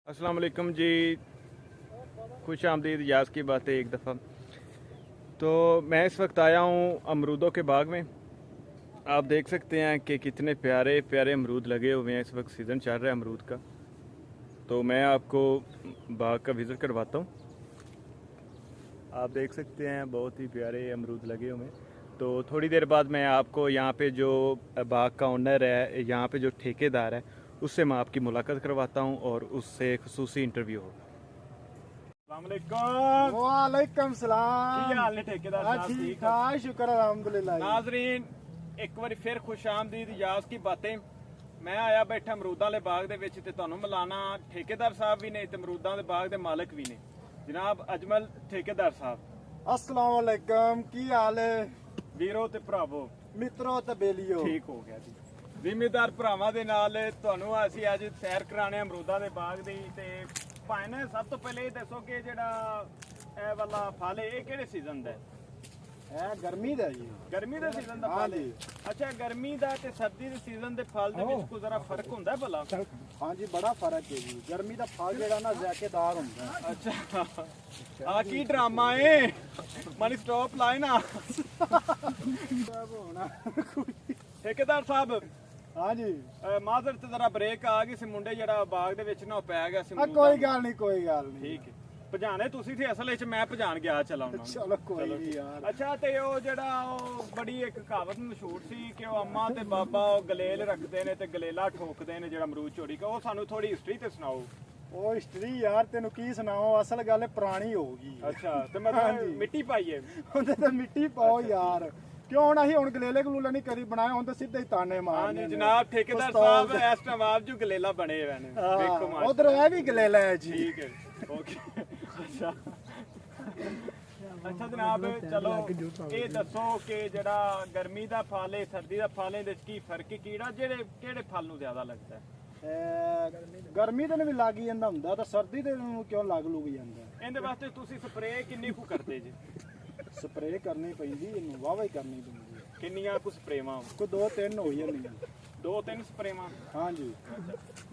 अस्सलाम वालेकुम जी। खुश आमदीद याज़ की बातें एक दफ़ा। तो मैं इस वक्त आया हूँ अमरूदों के बाग में। आप देख सकते हैं कि कितने प्यारे प्यारे अमरूद लगे हुए हैं। इस वक्त सीज़न चल रहा है अमरूद का। तो मैं आपको बाग का विज़िट करवाता हूँ। आप देख सकते हैं बहुत ही प्यारे अमरूद लगे हुए हैं। तो थोड़ी देर बाद मैं आपको यहाँ पे जो बाग का ओनर है, यहाँ पे जो ठेकेदार है, उससे मैं आपकी मुलाकात करवाता हूँ और उससे खसूसी इंटरव्यू होगा। वालेकुम सलाम। की हाल ने ठेकेदार साहब? ठीक ठाक, शुक्र अल्हम्दुलिल्लाह। नाजरीन, एक बार फिर खुश आमदीद याज़ की बातें। मैं आया बैठा अमरूदां वाले बाग दे विच ते तुहानूं मिलाना ठेकेदार साहब भी ने ते अमरूदां दे बाग दे मालिक भी ने, जनाब अजमल ठेकेदार साहब। अस्सलाम वालेकुम, की हाल है वीरो ते भरावो, मित्रों ते बेलियो। ठीक हो गया जी। ਜ਼ਿਮੀਦਾਰ ਭਰਾਵਾਂ ਦੇ ਨਾਲ ਤੁਹਾਨੂੰ ਅਸੀਂ ਅੱਜ ਸੈਰ ਕਰਾਣੇ ਅਮਰੂਦਾਂ ਦੇ ਬਾਗ ਦੀ। ਤੇ ਭਾਈ ਨੇ ਸਭ ਤੋਂ ਪਹਿਲੇ ਇਹ ਦੱਸੋ ਕਿ ਜਿਹੜਾ ਇਹ ਵਾਲਾ ਫਲ ਹੈ ਇਹ ਕਿਹੜੇ ਸੀਜ਼ਨ ਦਾ ਹੈ? है गर्मी दा जी। ਗਰਮੀ ਦੇ ਸੀਜ਼ਨ ਦਾ ਫਲ ਹੈ। ਅੱਛਾ, ਗਰਮੀ ਦਾ ਤੇ ਸਰਦੀ ਦੇ ਸੀਜ਼ਨ ਦੇ ਫਲ ਦੇ ਵਿੱਚ ਕੋਈ ਜ਼ਰਾ ਫਰਕ ਹੁੰਦਾ ਹੈ ਭਲਾ? हाँ जी, बड़ा फर्क है जी। गर्मी दा फल जेड़ा ना ज़ायकेदार हुंदा है। ਅੱਛਾ, ਆ ਕੀ ਡਰਾਮਾ ਏ? ਮਨੀ ਸਟਾਪ ਲਾਏ ਨਾ। ਠੇਕੇਦਾਰ ਸਾਹਿਬ, हाँ जी। ਮਾਜ਼ਰ ਤੇ ਜ਼ਰਾ ਬ੍ਰੇਕ ਆ ਗਈ ਸੀ। ਮੁੰਡੇ ਜਿਹੜਾ ਬਾਗ ਦੇ ਵਿੱਚ ਨਾ ਉਹ ਪੈ ਗਿਆ ਸੀ। कोई गल नहीं, कोई गल नहीं। ਠੀਕ ਹੈ, ਭਜਾਣੇ ਤੁਸੀਂ ਸੀ, ਅਸਲ ਵਿੱਚ ਮੈਂ ਭਜਾਣ ਗਿਆ ਚਲਾਉਣਾ। चलो कोई नहीं यार। ਅੱਛਾ, ਤੇ ਉਹ ਜਿਹੜਾ ਉਹ ਬੜੀ ਇੱਕ ਕਹਾਵਤ ਮਸ਼ਹੂਰ ਸੀ ਕਿ ਉਹ ਅੰਮਾ ਤੇ ਬਾਬਾ ਉਹ ਗਲੇਲ ਰੱਖਦੇ ਨੇ ਤੇ ਗਲੇਲਾ ਠੋਕਦੇ ਨੇ ਜਿਹੜਾ ਅਮਰੂਦ ਚੋਰੀ ਕਾ। ਉਹ ਸਾਨੂੰ ਥੋੜੀ ਹਿਸਟਰੀ ਤੇ ਸੁਣਾਓ। ਉਹ ਹਿਸਟਰੀ ਯਾਰ ਤੈਨੂੰ ਕੀ ਸੁਣਾਓ, ਅਸਲ ਗੱਲ ਪੁਰਾਣੀ ਹੋ ਗਈ। ਅੱਛਾ, ਤੇ ਮਤਲਬ ਮਿੱਟੀ ਪਾਈਏ ਉਹਦੇ ਤੇ ਮਿੱਟੀ ਪਾਓ ਯਾਰ। ਕਿਉਂ ਨਾ ਹੀ ਹੁਣ ਗਲੇਲੇ ਗਲੂਲੇ ਨਹੀਂ ਕਦੀ ਬਣਾਏ, ਹੁਣ ਤਾਂ ਸਿੱਧੇ ਹੀ ਤਾਨੇ ਮਾਰਨੇ। ਹਾਂਜੀ ਜਨਾਬ, ਠੇਕੇਦਾਰ ਸਾਹਿਬ ਇਸ ਟਾਈਮ ਆਪ ਜੋ ਗਲੇਲਾ ਬਣੇ ਹੋਏ ਨੇ, ਵੇਖੋ ਮਾਸ਼ਾਅੱਲਾ। ਉਧਰ ਇਹ ਵੀ ਗਲੇਲਾ ਹੈ ਜੀ। ਠੀਕ ਹੈ, ਓਕੇ। ਅੱਛਾ ਅੱਛਾ ਜਨਾਬ, ਚਲੋ ਇਹ ਦੱਸੋ ਕਿ ਜਿਹੜਾ ਗਰਮੀ ਦਾ ਫਲ ਹੈ ਸਰਦੀ ਦਾ ਫਲ ਹੈ, ਇਹਦੇ ਵਿੱਚ ਕੀ ਫਰਕ ਹੈ? ਕਿਹੜੇ ਫਲ ਨੂੰ ਜ਼ਿਆਦਾ ਲੱਗਦਾ ਹੈ? ਗਰਮੀ ਦੇ ਨੂੰ ਵੀ ਲੱਗ ਹੀ ਜਾਂਦਾ ਹੁੰਦਾ, ਤਾਂ ਸਰਦੀ ਦੇ ਨੂੰ ਕਿਉਂ ਲੱਗ ਲੂਗੀ ਜਾਂਦਾ? ਇਹਦੇ ਵਾਸਤੇ ਤੁਸੀਂ ਸਪਰੇਅ ਕਿੰਨੀ ਕੁ ਕਰਦੇ ਜੀ? ਸਪਰੇਅ ਕਰਨੀ ਪੈਂਦੀ, ਇਹਨੂੰ ਵਾਵਾ ਹੀ ਕਰਨੀ ਪੈਂਦੀ। ਕਿੰਨੀਆਂ ਕੁ ਸਪਰੇਵਾਂ? ਕੋਈ 2-3 ਹੋ ਜਾਂਦੀਆਂ। 2-3 ਸਪਰੇਵਾਂ? ਹਾਂਜੀ।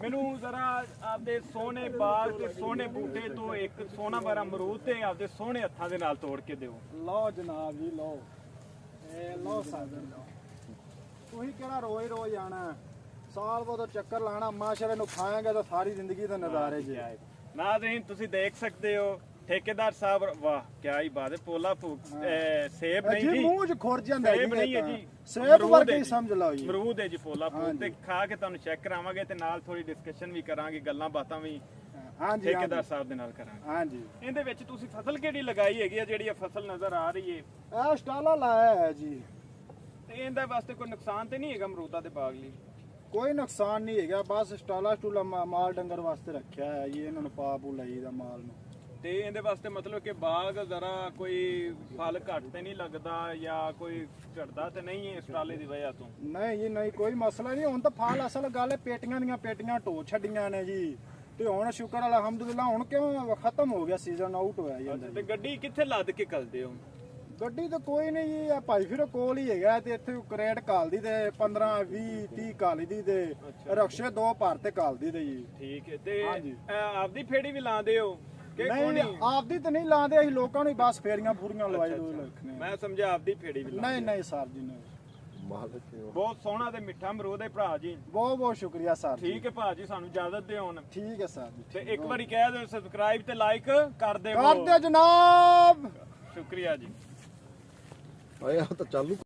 ਮੈਨੂੰ ਜ਼ਰਾ ਆਪਦੇ ਸੋਹਣੇ ਬਾਗ ਤੇ ਸੋਹਣੇ ਬੂਟੇ ਤੋਂ ਇੱਕ ਸੋਹਣਾ ਵਾਲਾ ਅਮਰੂਦ ਤੇ ਆਪਦੇ ਸੋਹਣੇ ਹੱਥਾਂ ਦੇ ਨਾਲ ਤੋੜ ਕੇ ਦਿਓ। ਲਓ ਜਨਾਬ ਜੀ, ਲਓ ਇਹ ਲਓ ਸਾਜਨ। ਤੁਸੀਂ ਕਿਹੜਾ ਰੋਜ਼ ਰੋਜ਼ ਆਣਾ? ਸਾਲ ਬਾਅਦ ਚੱਕਰ ਲਾਣਾ। ਮਾਸ਼ਾਅੱਲਾ ਨੂੰ ਖਾਏਗਾ ਤਾਂ ਸਾਰੀ ਜ਼ਿੰਦਗੀ ਦੇ ਨਜ਼ਾਰੇ ਜੀ। ਨਾਜ਼ਰੀਨ, ਤੁਸੀਂ ਦੇਖ ਸਕਦੇ ਹੋ ਠੇਕੇਦਾਰ ਸਾਹਿਬ, ਵਾਹ ਕੀ ਹੀ ਬਾਤ ਹੈ। ਪੋਲਾ ਸੇਬ ਨਹੀਂ ਜੀ, ਮੂੰਹ 'ਚ ਖੁਰ ਜਾਂਦਾ ਸੇਬ ਨਹੀਂ ਹੈ ਜੀ, ਸੇਬ ਵਰਗਾ ਹੀ ਸਮਝ ਲਓ ਜੀ। ਅਮਰੂਦ ਹੈ ਜੀ, ਪੋਲਾ ਫੂਲ। ਤੇ ਖਾ ਕੇ ਤੁਹਾਨੂੰ ਚੈੱਕ ਕਰਾਵਾਂਗੇ ਤੇ ਨਾਲ ਥੋੜੀ ਡਿਸਕਸ਼ਨ ਵੀ ਕਰਾਂਗੇ, ਗੱਲਾਂ ਬਾਤਾਂ ਵੀ ਹਾਂਜੀ ਠੇਕੇਦਾਰ ਸਾਹਿਬ ਦੇ ਨਾਲ ਕਰਾਂਗੇ। ਹਾਂਜੀ। ਇਹਦੇ ਵਿੱਚ ਤੁਸੀਂ ਫਸਲ ਕਿਹੜੀ ਲਗਾਈ ਹੈਗੀ ਆ ਜਿਹੜੀ ਇਹ ਫਸਲ ਨਜ਼ਰ ਆ ਰਹੀ ਹੈ? ਇਹ ਸਟਾਲਾ ਲਾਇਆ ਹੈ ਜੀ। ਤੇ ਇਹਦੇ ਵਾਸਤੇ ਕੋਈ ਨੁਕਸਾਨ ਤੇ ਨਹੀਂ ਹੈਗਾ ਅਮਰੂਦਾਂ ਦੇ ਬਾਗ ਲਈ? ਕੋਈ ਨੁਕਸਾਨ ਨਹੀਂ ਹੈਗਾ, ਬਸ ਸਟਾਲਾ ਸਟੂਲਾ ਮਾਲ ਡੰਗਰ ਵਾਸਤੇ ਰੱਖਿਆ ਹੈ ਜੀ। ਇਹਨਾਂ ਨੂੰ ਪਾ ਪੂ ਲਈਦਾ ਮਾਲ ਨੂੰ। ਤੇ ਇਹਦੇ ਵਾਸਤੇ ਮਤਲਬ ਕਿ ਬਾਗ ਜ਼ਰਾ ਕੋਈ ਫਲ ਘੱਟ ਤੇ ਨਹੀਂ ਲੱਗਦਾ ਜਾਂ ਕੋਈ ਝੜਦਾ ਤੇ ਨਹੀਂ ਹੈ ਸਟਾਲੇ ਦੀ ਵਜ੍ਹਾ ਤੋਂ? ਨਹੀਂ ਜੀ ਨਹੀਂ, ਕੋਈ ਮਸਲਾ ਨਹੀਂ। ਹੁਣ ਤਾਂ ਫਲ ਅਸਲ ਗੱਲ ਹੈ, ਪੇਟੀਆਂ ਦੀਆਂ ਪੇਟੀਆਂ ਢੋ ਛੱਡੀਆਂ ਨੇ ਜੀ। ਤੇ ਹੁਣ ਸ਼ੁਕਰ ਅਲਹਮਦੁਲਿਲਾ, ਹੁਣ ਕਿਉਂ ਖਤਮ ਹੋ ਗਿਆ, ਸੀਜ਼ਨ ਆਊਟ ਹੋਇਆ ਜਾਂਦਾ। ਤੇ ਗੱਡੀ ਕਿੱਥੇ ਲੱਦ ਕੇ ਕੱਲਦੇ ਹੋ? ਗੱਡੀ ਤਾਂ ਕੋਈ ਨਹੀਂ ਜੀ, ਆ ਭਾਈ ਫਿਰ ਕੋਲ ਹੀ ਹੈਗਾ। ਤੇ ਇੱਥੇ ਕਰੇਟ ਕਾਲਦੀ ਤੇ 15-20-30 ਕਾਲੀ ਦੀ ਤੇ ਰਕਸ਼ੇ 2 ਭਰ ਤੇ ਕਾਲਦੀ ਤੇ ਜੀ। ਠੀਕ ਹੈ। ਤੇ ਆਪਦੀ ਫੇੜੀ ਵੀ ਲਾਉਂਦੇ ਹੋ ਕਿ ਨਹੀਂ? ਆਪਦੀ ਤਾਂ ਨਹੀਂ ਲਾਉਂਦੇ ਅਸੀਂ, ਲੋਕਾਂ ਨੂੰ ਬਸ ਫੇਰੀਆਂ ਫੂਰੀਆਂ ਲਵਾਈ ਦੋ ਰੱਖਨੇ। ਮੈਂ ਸਮਝਿਆ ਆਪਦੀ ਫੇੜੀ ਵੀ ਨਹੀਂ ਨਹੀਂ ਸਰ ਜੀ, ਨਹੀਂ। ਬਹੁਤ ਸੋਹਣਾ ਤੇ ਮਿੱਠਾ ਅਮਰੂਦ ਹੈ ਭਰਾ ਜੀ। ਬਹੁਤ ਬਹੁਤ ਸ਼ੁਕਰੀਆ ਸਰ। ਠੀਕ ਹੈ ਭਰਾ ਜੀ, ਸਾਨੂੰ ਇਜਾਜ਼ਤ ਦਿਓ ਹੁਣ। ਠੀਕ ਹੈ ਸਰ ਜੀ। ਤੇ ਇੱਕ ਵਾਰੀ ਕਹਿ ਦਿਓ ਸਬਸਕ੍ਰਾਈਬ ਤੇ ਲਾਈਕ ਕਰ ਦਿਓ। ਕਰ ਦਿਓ ਜਨਾਬ। ਸ਼ੁਕਰੀਆ ਜੀ। ਆਇਆ ਤਾਂ ਚਾਲੂ